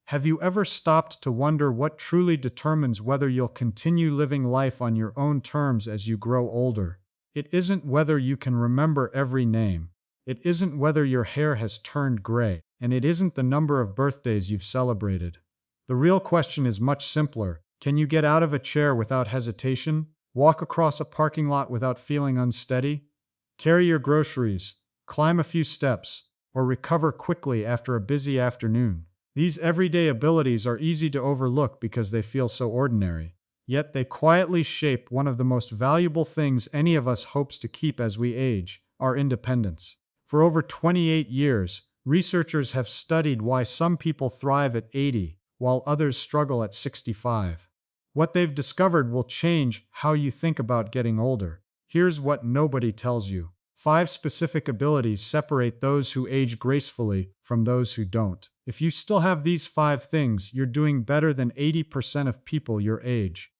Have you ever stopped to wonder what truly determines whether you'll continue living life on your own terms as you grow older? It isn't whether you can remember every name. It isn't whether your hair has turned gray, and it isn't the number of birthdays you've celebrated. The real question is much simpler. Can you get out of a chair without hesitation? Walk across a parking lot without feeling unsteady? Carry your groceries, climb a few steps, or recover quickly after a busy afternoon? These everyday abilities are easy to overlook because they feel so ordinary. Yet they quietly shape one of the most valuable things any of us hopes to keep as we age, our independence. For over 28 years, researchers have studied why some people thrive at 80, while others struggle at 65. What they've discovered will change how you think about getting older. Here's what nobody tells you. 5 specific abilities separate those who age gracefully from those who don't. If you still have these 5 things, you're doing better than 80% of people your age.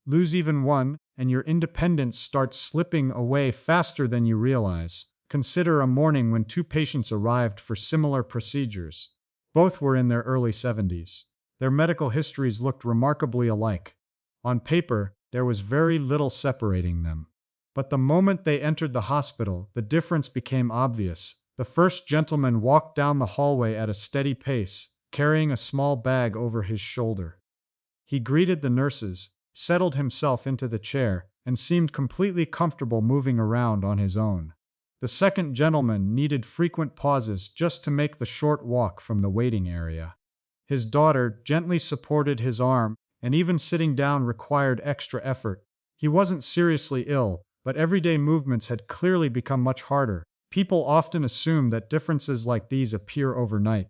Lose even one, and your independence starts slipping away faster than you realize. Consider a morning when 2 patients arrived for similar procedures. Both were in their early 70s. Their medical histories looked remarkably alike. On paper, there was very little separating them. But the moment they entered the hospital, the difference became obvious. The first gentleman walked down the hallway at a steady pace, carrying a small bag over his shoulder. He greeted the nurses, settled himself into the chair, and seemed completely comfortable moving around on his own. The second gentleman needed frequent pauses just to make the short walk from the waiting area. His daughter gently supported his arm, and even sitting down required extra effort. He wasn't seriously ill, but everyday movements had clearly become much harder. People often assume that differences like these appear overnight.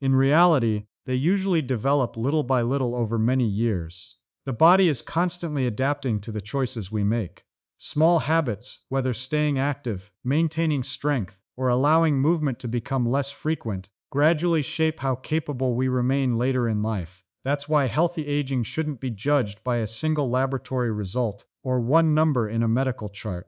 In reality, they usually develop little by little over many years. The body is constantly adapting to the choices we make. Small habits, whether staying active, maintaining strength, or allowing movement to become less frequent, gradually shape how capable we remain later in life. That's why healthy aging shouldn't be judged by a single laboratory result or one number in a medical chart.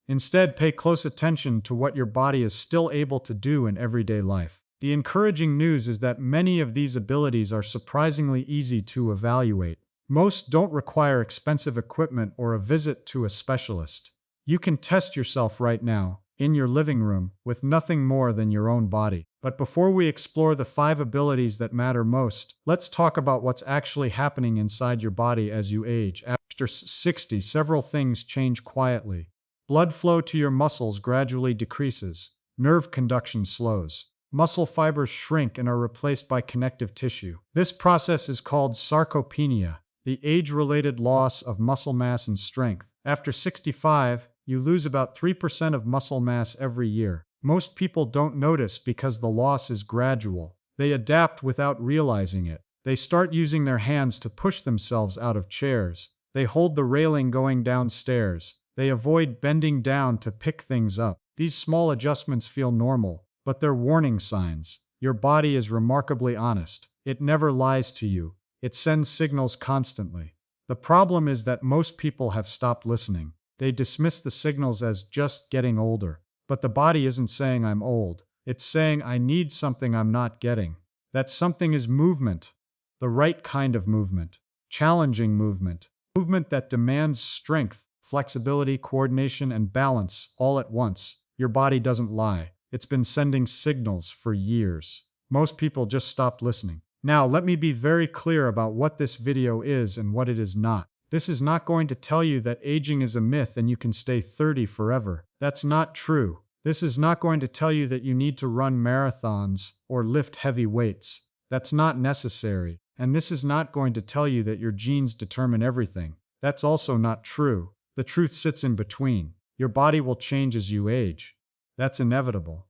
Instead, pay close attention to what your body is still able to do in everyday life. The encouraging news is that many of these abilities are surprisingly easy to evaluate. Most don't require expensive equipment or a visit to a specialist. You can test yourself right now, in your living room, with nothing more than your own body. But before we explore the 5 abilities that matter most, let's talk about what's actually happening inside your body as you age. After 60, several things change quietly. Blood flow to your muscles gradually decreases. Nerve conduction slows. Muscle fibers shrink and are replaced by connective tissue. This process is called sarcopenia, the age-related loss of muscle mass and strength. After 65, you lose about 3% of muscle mass every year. Most people don't notice because the loss is gradual. They adapt without realizing it. They start using their hands to push themselves out of chairs. They hold the railing going downstairs. They avoid bending down to pick things up. These small adjustments feel normal, but they're warning signs. Your body is remarkably honest. It never lies to you. It sends signals constantly. The problem is that most people have stopped listening. They dismiss the signals as just getting older. But the body isn't saying I'm old. It's saying I need something I'm not getting. That something is movement. The right kind of movement. Challenging movement. Movement that demands strength, flexibility, coordination, and balance all at once. Your body doesn't lie. It's been sending signals for years. Most people just stopped listening. Now, let me be very clear about what this video is and what it is not. This is not going to tell you that aging is a myth and you can stay 30 forever. That's not true. This is not going to tell you that you need to run marathons or lift heavy weights. That's not necessary. And this is not going to tell you that your genes determine everything. That's also not true. The truth sits in between. Your body will change as you age. That's inevitable.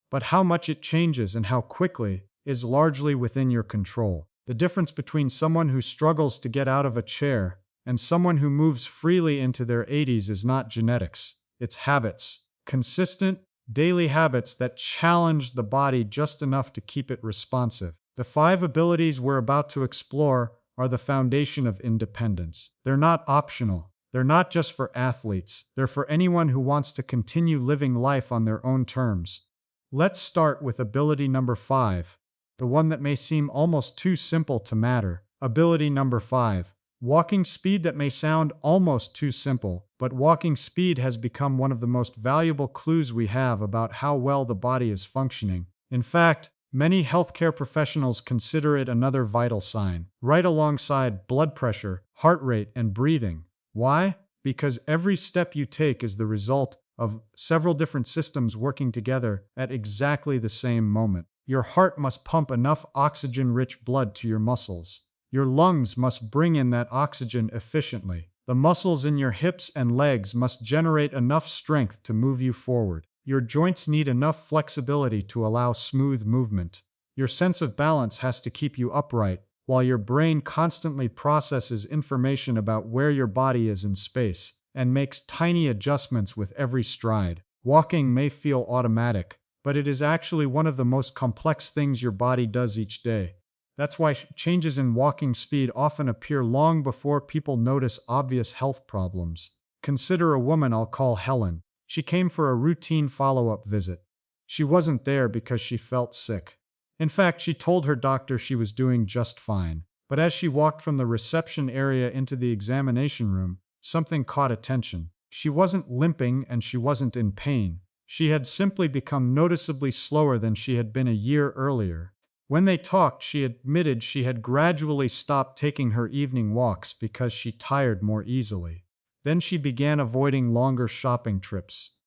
But how much it changes and how quickly is largely within your control. The difference between someone who struggles to get out of a chair and someone who moves freely into their 80s is not genetics. It's habits. Consistent, daily habits that challenge the body just enough to keep it responsive. The 5 abilities we're about to explore are the foundation of independence. They're not optional. They're not just for athletes. They're for anyone who wants to continue living life on their own terms. Let's start with ability number 5, the one that may seem almost too simple to matter. Ability number 5. Walking speed that may sound almost too simple, but walking speed has become one of the most valuable clues we have about how well the body is functioning. In fact, many healthcare professionals consider it another vital sign, right alongside blood pressure, heart rate, and breathing. Why? Because every step you take is the result of several different systems working together at exactly the same moment. Your heart must pump enough oxygen-rich blood to your muscles. Your lungs must bring in that oxygen efficiently. The muscles in your hips and legs must generate enough strength to move you forward. Your joints need enough flexibility to allow smooth movement. Your sense of balance has to keep you upright, while your brain constantly processes information about where your body is in space and makes tiny adjustments with every stride. Walking may feel automatic, but it is actually one of the most complex things your body does each day. That's why changes in walking speed often appear long before people notice obvious health problems. Consider a woman I'll call Helen. She came for a routine follow-up visit. She wasn't there because she felt sick. In fact, she told her doctor she was doing just fine. But as she walked from the reception area into the examination room, something caught attention. She wasn't limping and she wasn't in pain. She had simply become noticeably slower than she had been a year earlier. When they talked, she admitted she had gradually stopped taking her evening walks because she tired more easily. Then she began avoiding longer shopping trips.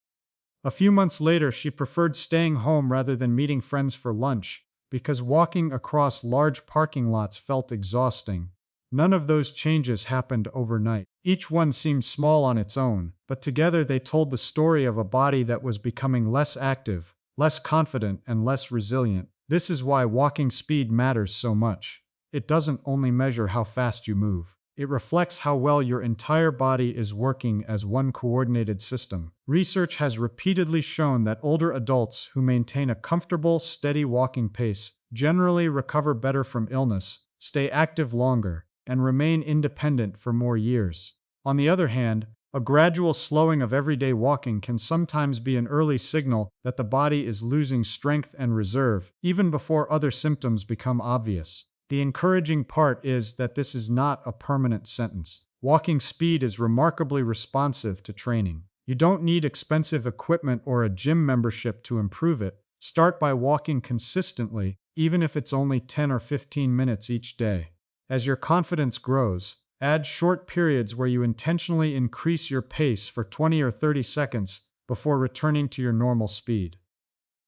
A few months later, she preferred staying home rather than meeting friends for lunch because walking across large parking lots felt exhausting. None of those changes happened overnight. Each one seemed small on its own, but together they told the story of a body that was becoming less active, less confident, and less resilient. This is why walking speed matters so much. It doesn't only measure how fast you move. It reflects how well your entire body is working as one coordinated system. Research has repeatedly shown that older adults who maintain a comfortable, steady walking pace generally recover better from illness, stay active longer, and remain independent for more years. On the other hand, a gradual slowing of everyday walking can sometimes be an early signal that the body is losing strength and reserve, even before other symptoms become obvious. The encouraging part is that this is not a permanent sentence. Walking speed is remarkably responsive to training. You don't need expensive equipment or a gym membership to improve it. Start by walking consistently, even if it's only 10 or 15 minutes each day. As your confidence grows, add short periods where you intentionally increase your pace for 20 or 30 seconds before returning to your normal speed.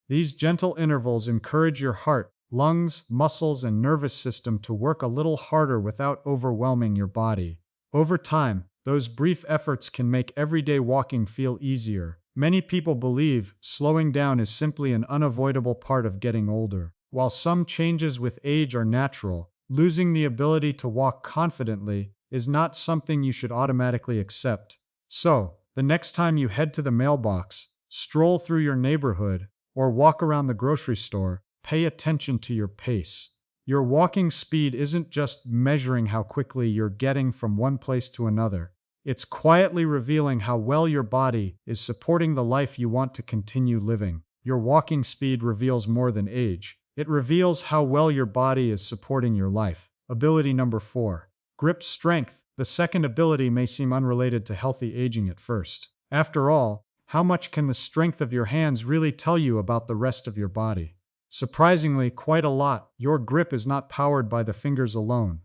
These gentle intervals encourage your heart, lungs, muscles, and nervous system to work a little harder without overwhelming your body. Over time, those brief efforts can make everyday walking feel easier. Many people believe slowing down is simply an unavoidable part of getting older. While some changes with age are natural, losing the ability to walk confidently is not something you should automatically accept. So, the next time you head to the mailbox, stroll through your neighborhood, or walk around the grocery store, pay attention to your pace. Your walking speed isn't just measuring how quickly you're getting from one place to another. It's quietly revealing how well your body is supporting the life you want to continue living. Your walking speed reveals more than age. It reveals how well your body is supporting your life. Ability number 4. Grip strength. The second ability may seem unrelated to healthy aging at first. After all, how much can the strength of your hands really tell you about the rest of your body? Surprisingly, quite a lot. Your grip is not powered by the fingers alone.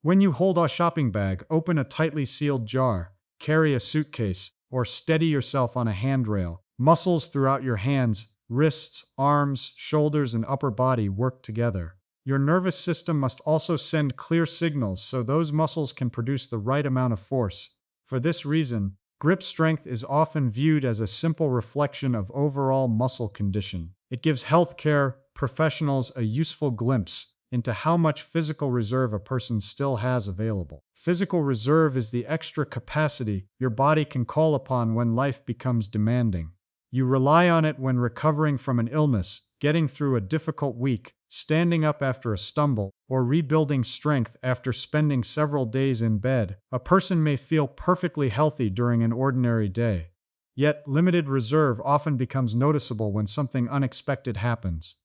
When you hold a shopping bag, open a tightly sealed jar, carry a suitcase, or steady yourself on a handrail, muscles throughout your hands, wrists, arms, shoulders, and upper body work together. Your nervous system must also send clear signals so those muscles can produce the right amount of force. For this reason, grip strength is often viewed as a simple reflection of overall muscle condition. It gives healthcare professionals a useful glimpse into how much physical reserve a person still has available. Physical reserve is the extra capacity your body can call upon when life becomes demanding. You rely on it when recovering from an illness, getting through a difficult week, standing up after a stumble, or rebuilding strength after spending several days in bed. A person may feel perfectly healthy during an ordinary day. Yet, limited reserve often becomes noticeable when something unexpected happens.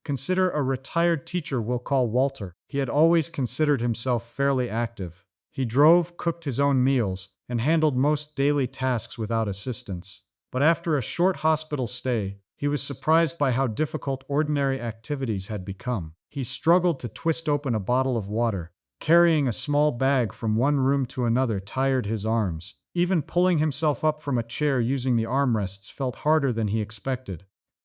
Consider a retired teacher we'll call Walter. He had always considered himself fairly active. He drove, cooked his own meals, and handled most daily tasks without assistance. But after a short hospital stay, he was surprised by how difficult ordinary activities had become. He struggled to twist open a bottle of water. Carrying a small bag from one room to another tired his arms. Even pulling himself up from a chair using the armrests felt harder than he expected.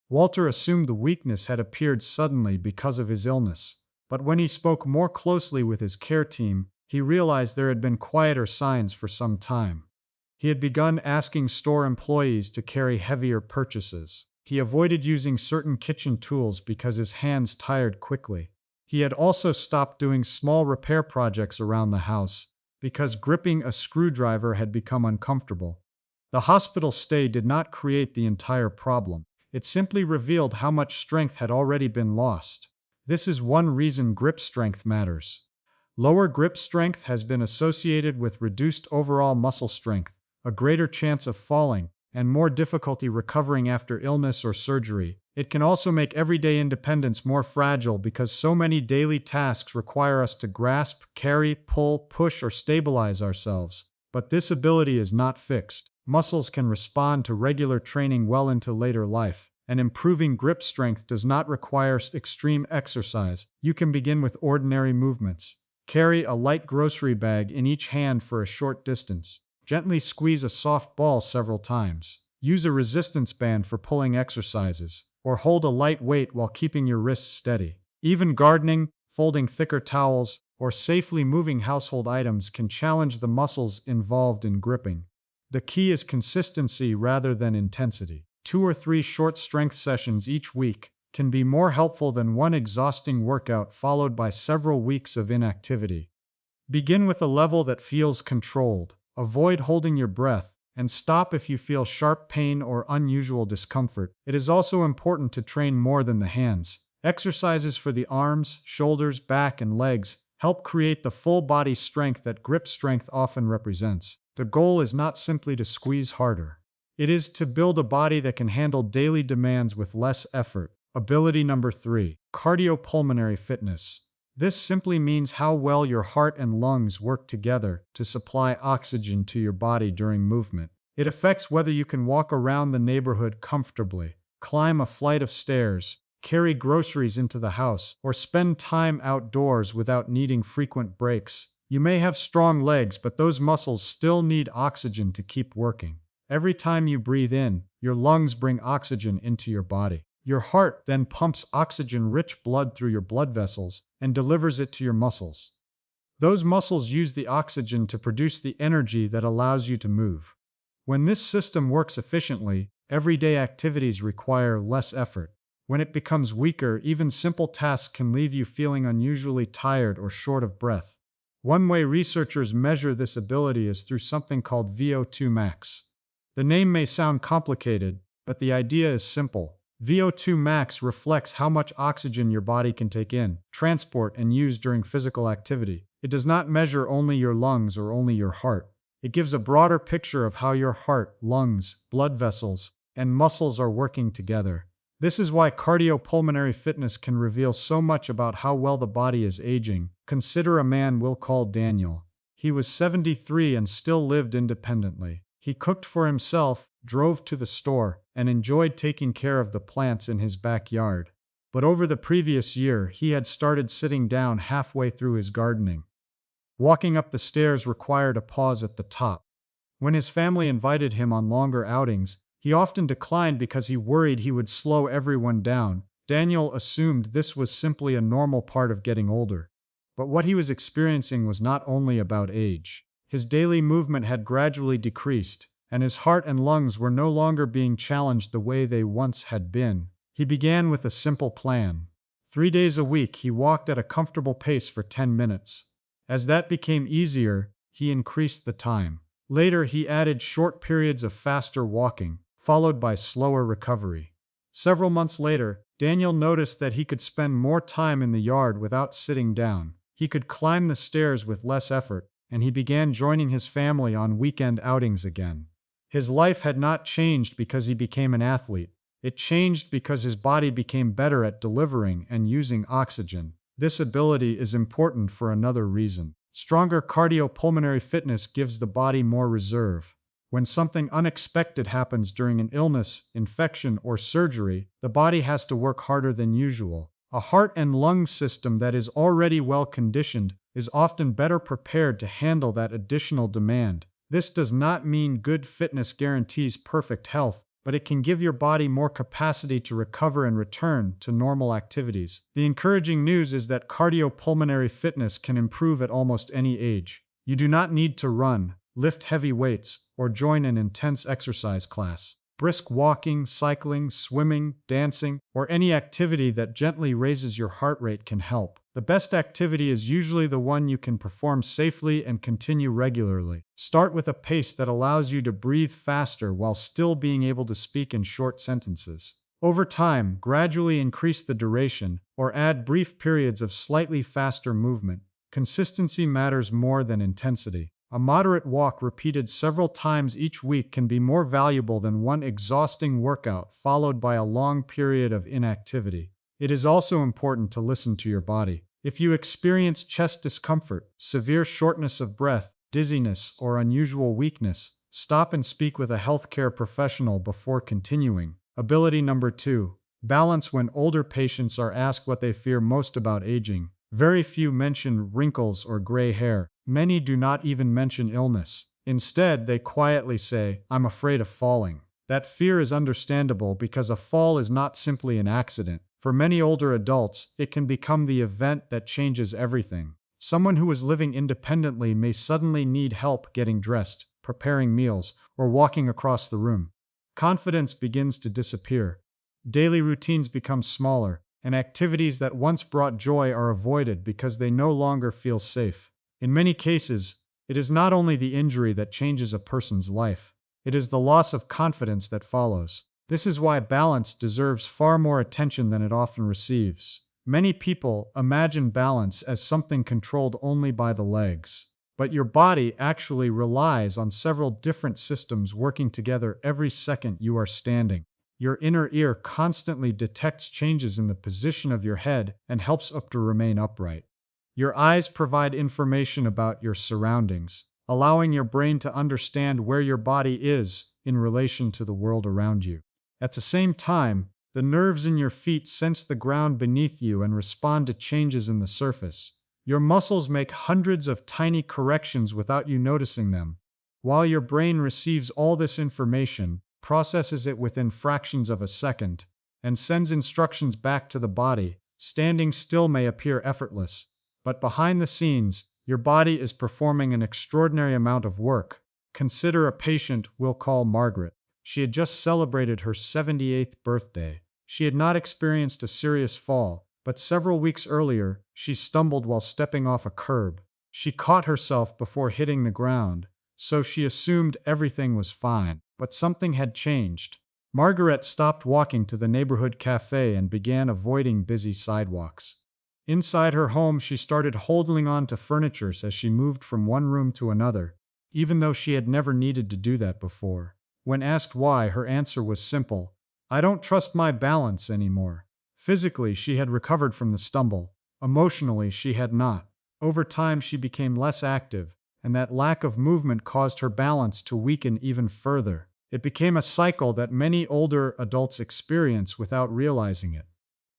Walter assumed the weakness had appeared suddenly because of his illness. But when he spoke more closely with his care team, he realized there had been quieter signs for some time. He had begun asking store employees to carry heavier purchases. He avoided using certain kitchen tools because his hands tired quickly. He had also stopped doing small repair projects around the house because gripping a screwdriver had become uncomfortable. The hospital stay did not create the entire problem. It simply revealed how much strength had already been lost. This is one reason grip strength matters. Lower grip strength has been associated with reduced overall muscle strength, a greater chance of falling, and more difficulty recovering after illness or surgery. It can also make everyday independence more fragile because so many daily tasks require us to grasp, carry, pull, push, or stabilize ourselves. But this ability is not fixed. Muscles can respond to regular training well into later life, and improving grip strength does not require extreme exercise. You can begin with ordinary movements. Carry a light grocery bag in each hand for a short distance. Gently squeeze a soft ball several times. Use a resistance band for pulling exercises, or hold a light weight while keeping your wrists steady. Even gardening, folding thicker towels, or safely moving household items can challenge the muscles involved in gripping. The key is consistency rather than intensity. 2 or 3 short strength sessions each week can be more helpful than one exhausting workout followed by several weeks of inactivity. Begin with a level that feels controlled. Avoid holding your breath, and stop if you feel sharp pain or unusual discomfort. It is also important to train more than the hands. Exercises for the arms, shoulders, back, and legs help create the full body strength that grip strength often represents. The goal is not simply to squeeze harder. It is to build a body that can handle daily demands with less effort. Ability number 3, cardiopulmonary fitness. This simply means how well your heart and lungs work together to supply oxygen to your body during movement. It affects whether you can walk around the neighborhood comfortably, climb a flight of stairs, carry groceries into the house, or spend time outdoors without needing frequent breaks. You may have strong legs, but those muscles still need oxygen to keep working. Every time you breathe in, your lungs bring oxygen into your body. Your heart then pumps oxygen-rich blood through your blood vessels and delivers it to your muscles. Those muscles use the oxygen to produce the energy that allows you to move. When this system works efficiently, everyday activities require less effort. When it becomes weaker, even simple tasks can leave you feeling unusually tired or short of breath. One way researchers measure this ability is through something called VO2 max. The name may sound complicated, but the idea is simple. VO2 max reflects how much oxygen your body can take in, transport, and use during physical activity. It does not measure only your lungs or only your heart. It gives a broader picture of how your heart, lungs, blood vessels, and muscles are working together. This is why cardiopulmonary fitness can reveal so much about how well the body is aging. Consider a man we'll call Daniel. He was 73 and still lived independently. He cooked for himself, drove to the store, and enjoyed taking care of the plants in his backyard. But over the previous year, he had started sitting down halfway through his gardening. Walking up the stairs required a pause at the top. When his family invited him on longer outings, he often declined because he worried he would slow everyone down. Daniel assumed this was simply a normal part of getting older. But what he was experiencing was not only about age. His daily movement had gradually decreased, and his heart and lungs were no longer being challenged the way they once had been. He began with a simple plan. 3 days a week, he walked at a comfortable pace for 10 minutes. As that became easier, he increased the time. Later, he added short periods of faster walking, followed by slower recovery. Several months later, Daniel noticed that he could spend more time in the yard without sitting down. He could climb the stairs with less effort, and he began joining his family on weekend outings again. His life had not changed because he became an athlete. It changed because his body became better at delivering and using oxygen. This ability is important for another reason. Stronger cardiopulmonary fitness gives the body more reserve. When something unexpected happens during an illness, infection, or surgery, the body has to work harder than usual. A heart and lung system that is already well conditioned is often better prepared to handle that additional demand. This does not mean good fitness guarantees perfect health, but it can give your body more capacity to recover and return to normal activities. The encouraging news is that cardiopulmonary fitness can improve at almost any age. You do not need to run, lift heavy weights, or join an intense exercise class. Brisk walking, cycling, swimming, dancing, or any activity that gently raises your heart rate can help. The best activity is usually the one you can perform safely and continue regularly. Start with a pace that allows you to breathe faster while still being able to speak in short sentences. Over time, gradually increase the duration or add brief periods of slightly faster movement. Consistency matters more than intensity. A moderate walk repeated several times each week can be more valuable than one exhausting workout followed by a long period of inactivity. It is also important to listen to your body. If you experience chest discomfort, severe shortness of breath, dizziness, or unusual weakness, stop and speak with a healthcare professional before continuing. Ability number 2. Balance. When older patients are asked what they fear most about aging, very few mention wrinkles or gray hair. Many do not even mention illness. Instead, they quietly say, "I'm afraid of falling." That fear is understandable because a fall is not simply an accident. For many older adults, it can become the event that changes everything. Someone who is living independently may suddenly need help getting dressed, preparing meals, or walking across the room. Confidence begins to disappear. Daily routines become smaller, and activities that once brought joy are avoided because they no longer feel safe. In many cases, it is not only the injury that changes a person's life, it is the loss of confidence that follows. This is why balance deserves far more attention than it often receives. Many people imagine balance as something controlled only by the legs, but your body actually relies on several different systems working together every second you are standing. Your inner ear constantly detects changes in the position of your head and helps to remain upright. Your eyes provide information about your surroundings, allowing your brain to understand where your body is in relation to the world around you. At the same time, the nerves in your feet sense the ground beneath you and respond to changes in the surface. Your muscles make hundreds of tiny corrections without you noticing them. While your brain receives all this information, processes it within fractions of a second, and sends instructions back to the body, standing still may appear effortless. But behind the scenes, your body is performing an extraordinary amount of work. Consider a patient we'll call Margaret. She had just celebrated her 78th birthday. She had not experienced a serious fall, but several weeks earlier, she stumbled while stepping off a curb. She caught herself before hitting the ground, so she assumed everything was fine. But something had changed. Margaret stopped walking to the neighborhood cafe and began avoiding busy sidewalks. Inside her home, she started holding on to furniture as she moved from one room to another, even though she had never needed to do that before. When asked why, her answer was simple: "I don't trust my balance anymore." Physically, she had recovered from the stumble. Emotionally, she had not. Over time, she became less active, and that lack of movement caused her balance to weaken even further. It became a cycle that many older adults experience without realizing it.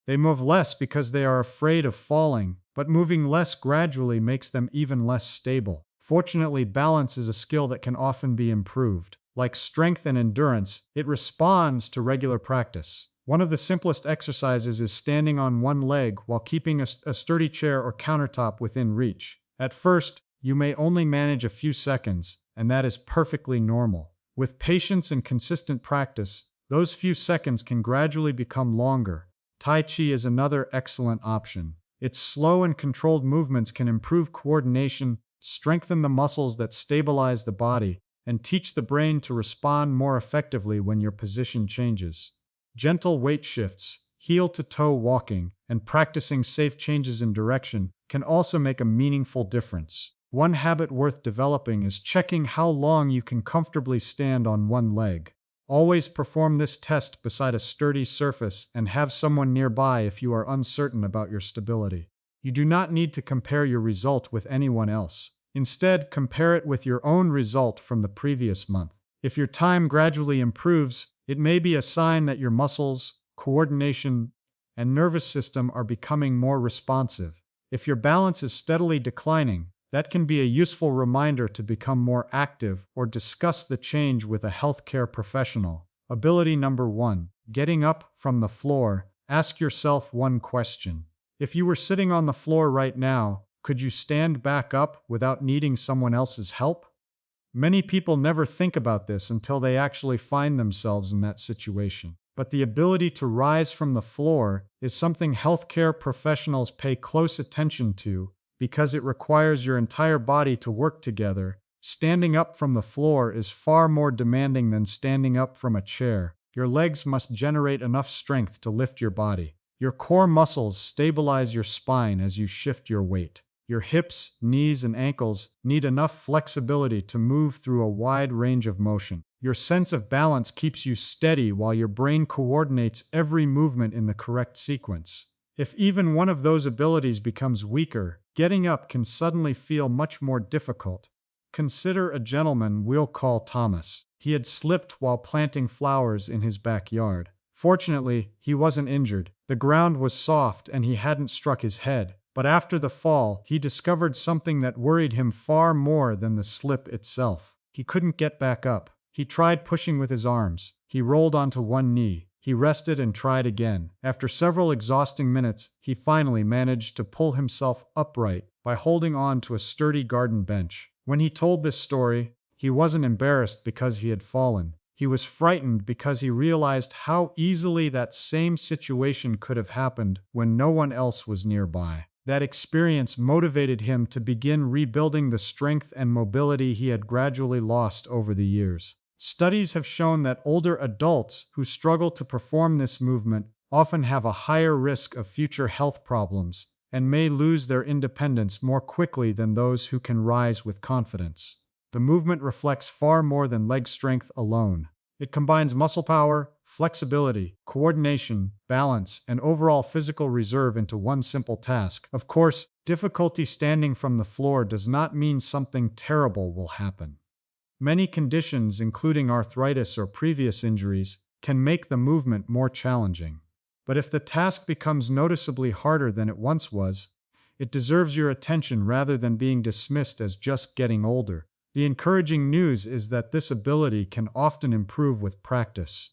They move less because they are afraid of falling, but moving less gradually makes them even less stable. Fortunately, balance is a skill that can often be improved. Like strength and endurance, it responds to regular practice. One of the simplest exercises is standing on one leg while keeping a sturdy chair or countertop within reach. At first, you may only manage a few seconds, and that is perfectly normal. With patience and consistent practice, those few seconds can gradually become longer. Tai Chi is another excellent option. Its slow and controlled movements can improve coordination, strengthen the muscles that stabilize the body, and teach the brain to respond more effectively when your position changes. Gentle weight shifts, heel-to-toe walking, and practicing safe changes in direction can also make a meaningful difference. One habit worth developing is checking how long you can comfortably stand on one leg. Always perform this test beside a sturdy surface and have someone nearby if you are uncertain about your stability. You do not need to compare your result with anyone else. Instead, compare it with your own result from the previous month. If your time gradually improves, it may be a sign that your muscles, coordination, and nervous system are becoming more responsive. If your balance is steadily declining, that can be a useful reminder to become more active or discuss the change with a healthcare professional. Ability number 1. Getting up from the floor. Ask yourself one question. If you were sitting on the floor right now, could you stand back up without needing someone else's help? Many people never think about this until they actually find themselves in that situation. But the ability to rise from the floor is something healthcare professionals pay close attention to because it requires your entire body to work together. Standing up from the floor is far more demanding than standing up from a chair. Your legs must generate enough strength to lift your body. Your core muscles stabilize your spine as you shift your weight. Your hips, knees, and ankles need enough flexibility to move through a wide range of motion. Your sense of balance keeps you steady while your brain coordinates every movement in the correct sequence. If even one of those abilities becomes weaker, getting up can suddenly feel much more difficult. Consider a gentleman we'll call Thomas. He had slipped while planting flowers in his backyard. Fortunately, he wasn't injured. The ground was soft and he hadn't struck his head. But after the fall, he discovered something that worried him far more than the slip itself. He couldn't get back up. He tried pushing with his arms. He rolled onto one knee. He rested and tried again. After several exhausting minutes, he finally managed to pull himself upright by holding on to a sturdy garden bench. When he told this story, he wasn't embarrassed because he had fallen. He was frightened because he realized how easily that same situation could have happened when no one else was nearby. That experience motivated him to begin rebuilding the strength and mobility he had gradually lost over the years. Studies have shown that older adults who struggle to perform this movement often have a higher risk of future health problems and may lose their independence more quickly than those who can rise with confidence. The movement reflects far more than leg strength alone. It combines muscle power, flexibility, coordination, balance, and overall physical reserve into one simple task. Of course, difficulty standing from the floor does not mean something terrible will happen. Many conditions, including arthritis or previous injuries, can make the movement more challenging. But if the task becomes noticeably harder than it once was, it deserves your attention rather than being dismissed as just getting older. The encouraging news is that this ability can often improve with practice.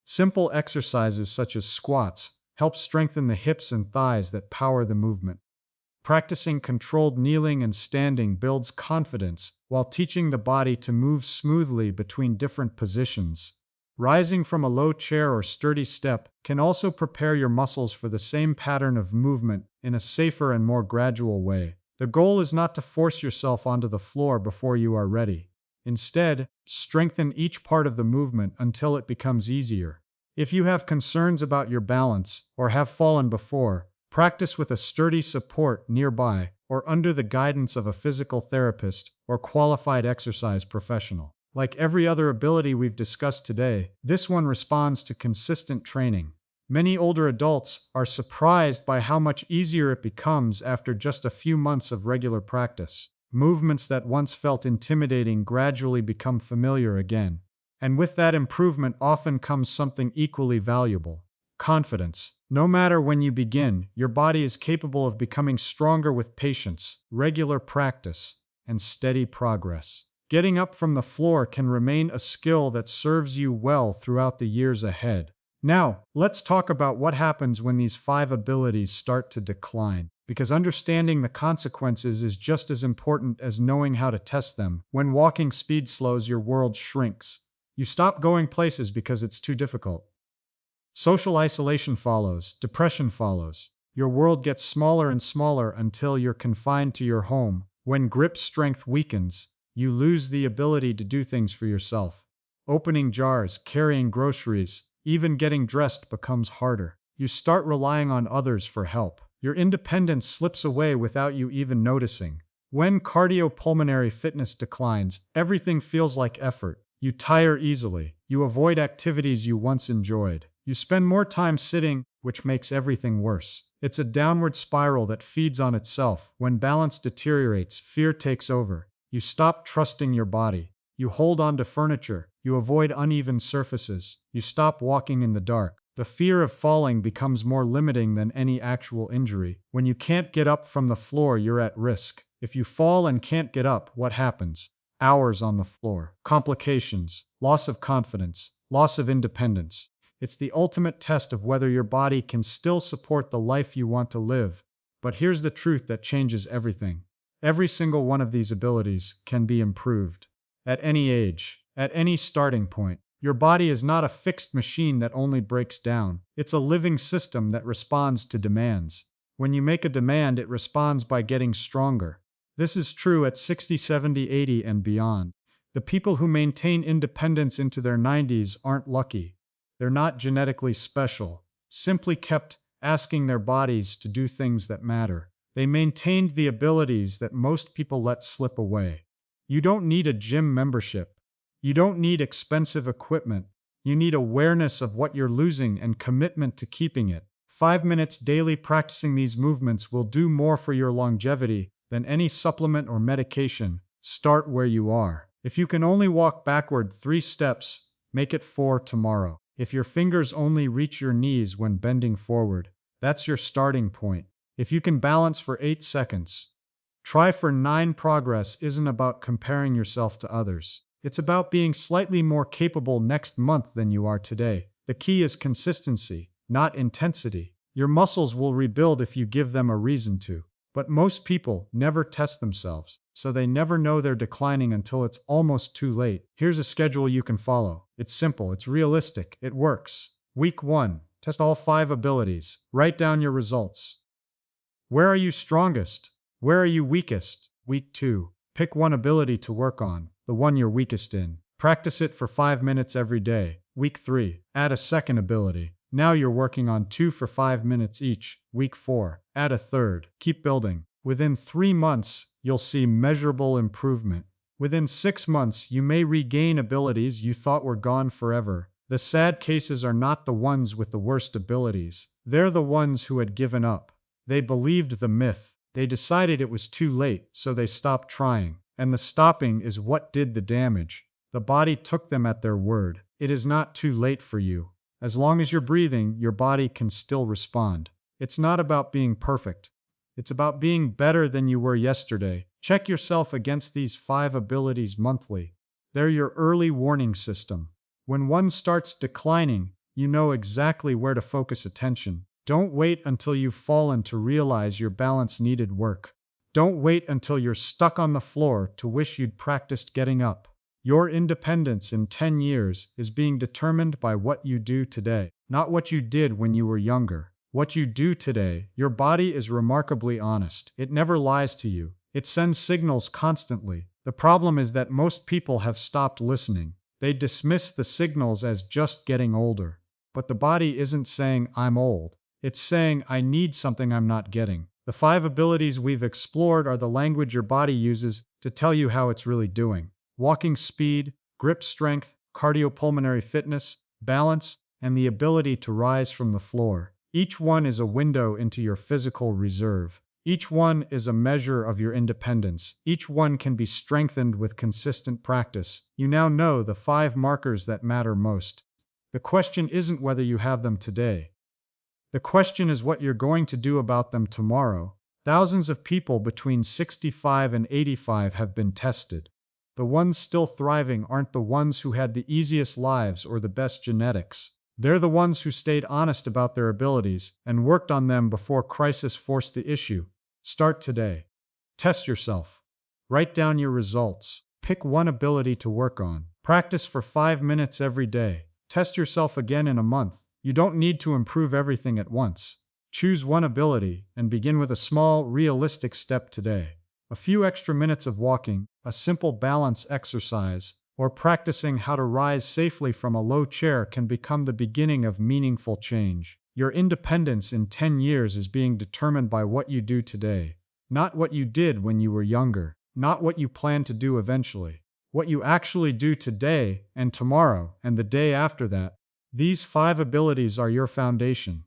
Simple exercises such as squats help strengthen the hips and thighs that power the movement. Practicing controlled kneeling and standing builds confidence while teaching the body to move smoothly between different positions. Rising from a low chair or sturdy step can also prepare your muscles for the same pattern of movement in a safer and more gradual way. The goal is not to force yourself onto the floor before you are ready. Instead, strengthen each part of the movement until it becomes easier. If you have concerns about your balance or have fallen before, practice with a sturdy support nearby or under the guidance of a physical therapist or qualified exercise professional. Like every other ability we've discussed today, this one responds to consistent training. Many older adults are surprised by how much easier it becomes after just a few months of regular practice. Movements that once felt intimidating gradually become familiar again. And with that improvement often comes something equally valuable: confidence. No matter when you begin, your body is capable of becoming stronger with patience, regular practice, and steady progress. Getting up from the floor can remain a skill that serves you well throughout the years ahead. Now, let's talk about what happens when these 5 abilities start to decline, because understanding the consequences is just as important as knowing how to test them. When walking speed slows, your world shrinks. You stop going places because it's too difficult. Social isolation follows, depression follows. Your world gets smaller and smaller until you're confined to your home. When grip strength weakens, you lose the ability to do things for yourself. Opening jars, carrying groceries, even getting dressed becomes harder. You start relying on others for help. Your independence slips away without you even noticing. When cardiopulmonary fitness declines, everything feels like effort. You tire easily. You avoid activities you once enjoyed. You spend more time sitting, which makes everything worse. It's a downward spiral that feeds on itself. When balance deteriorates, fear takes over. You stop trusting your body. You hold on to furniture. You avoid uneven surfaces. You stop walking in the dark. The fear of falling becomes more limiting than any actual injury. When you can't get up from the floor, you're at risk. If you fall and can't get up, what happens? Hours on the floor. Complications. Loss of confidence. Loss of independence. It's the ultimate test of whether your body can still support the life you want to live. But here's the truth that changes everything. Every single one of these abilities can be improved. At any age, at any starting point. Your body is not a fixed machine that only breaks down. It's a living system that responds to demands. When you make a demand, it responds by getting stronger. This is true at 60, 70, 80, and beyond. The people who maintain independence into their 90s aren't lucky. They're not genetically special, simply kept asking their bodies to do things that matter. They maintained the abilities that most people let slip away. You don't need a gym membership. You don't need expensive equipment. You need awareness of what you're losing and commitment to keeping it. 5 minutes daily practicing these movements will do more for your longevity than any supplement or medication. Start where you are. If you can only walk backward 3 steps, make it 4 tomorrow. If your fingers only reach your knees when bending forward, that's your starting point. If you can balance for 8 seconds, try for 9. Progress isn't about comparing yourself to others. It's about being slightly more capable next month than you are today. The key is consistency, not intensity. Your muscles will rebuild if you give them a reason to. But most people never test themselves, so they never know they're declining until it's almost too late. Here's a schedule you can follow. It's simple, it's realistic, it works. Week 1, test all 5 abilities. Write down your results. Where are you strongest? Where are you weakest? Week 2, pick one ability to work on, the one you're weakest in. Practice it for 5 minutes every day. Week 3, add a second ability. Now you're working on 2 for 5 minutes each. Week 4, add a third. Keep building. Within 3 months, you'll see measurable improvement. Within 6 months, you may regain abilities you thought were gone forever. The sad cases are not the ones with the worst abilities. They're the ones who had given up. They believed the myth. They decided it was too late, so they stopped trying. And the stopping is what did the damage. The body took them at their word. It is not too late for you. As long as you're breathing, your body can still respond. It's not about being perfect. It's about being better than you were yesterday. Check yourself against these 5 abilities monthly. They're your early warning system. When one starts declining, you know exactly where to focus attention. Don't wait until you've fallen to realize your balance needed work. Don't wait until you're stuck on the floor to wish you'd practiced getting up. Your independence in 10 years is being determined by what you do today, not what you did when you were younger. What you do today, your body is remarkably honest. It never lies to you. It sends signals constantly. The problem is that most people have stopped listening. They dismiss the signals as just getting older. But the body isn't saying, I'm old. It's saying, I need something I'm not getting. The 5 abilities we've explored are the language your body uses to tell you how it's really doing. Walking speed, grip strength, cardiopulmonary fitness, balance, and the ability to rise from the floor. Each one is a window into your physical reserve. Each one is a measure of your independence. Each one can be strengthened with consistent practice. You now know the 5 markers that matter most. The question isn't whether you have them today. The question is what you're going to do about them tomorrow. Thousands of people between 65 and 85 have been tested. The ones still thriving aren't the ones who had the easiest lives or the best genetics. They're the ones who stayed honest about their abilities and worked on them before crisis forced the issue. Start today. Test yourself. Write down your results. Pick one ability to work on. Practice for 5 minutes every day. Test yourself again in a month. You don't need to improve everything at once. Choose one ability and begin with a small, realistic step today. A few extra minutes of walking, a simple balance exercise, or practicing how to rise safely from a low chair can become the beginning of meaningful change. Your independence in 10 years is being determined by what you do today, not what you did when you were younger, not what you plan to do eventually. what you actually do today and tomorrow and the day after that. These 5 abilities are your foundation.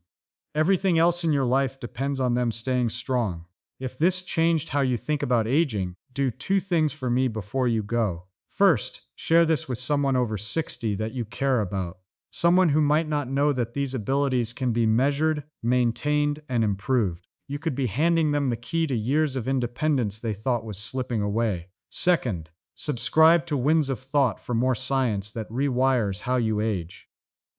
Everything else in your life depends on them staying strong. If this changed how you think about aging, do 2 things for me before you go. First, share this with someone over 60 that you care about. Someone who might not know that these abilities can be measured, maintained, and improved. You could be handing them the key to years of independence they thought was slipping away. Second, subscribe to Winds of Thought for more science that rewires how you age.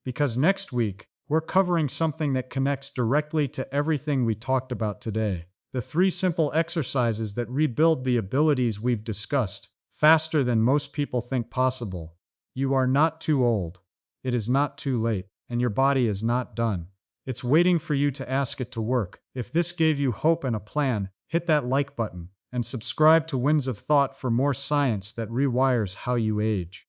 Because next week, we're covering something that connects directly to everything we talked about today. The 3 simple exercises that rebuild the abilities we've discussed faster than most people think possible. You are not too old. It is not too late, and your body is not done. It's waiting for you to ask it to work. If this gave you hope and a plan, hit that like button and subscribe to Winds of Thought for more science that rewires how you age.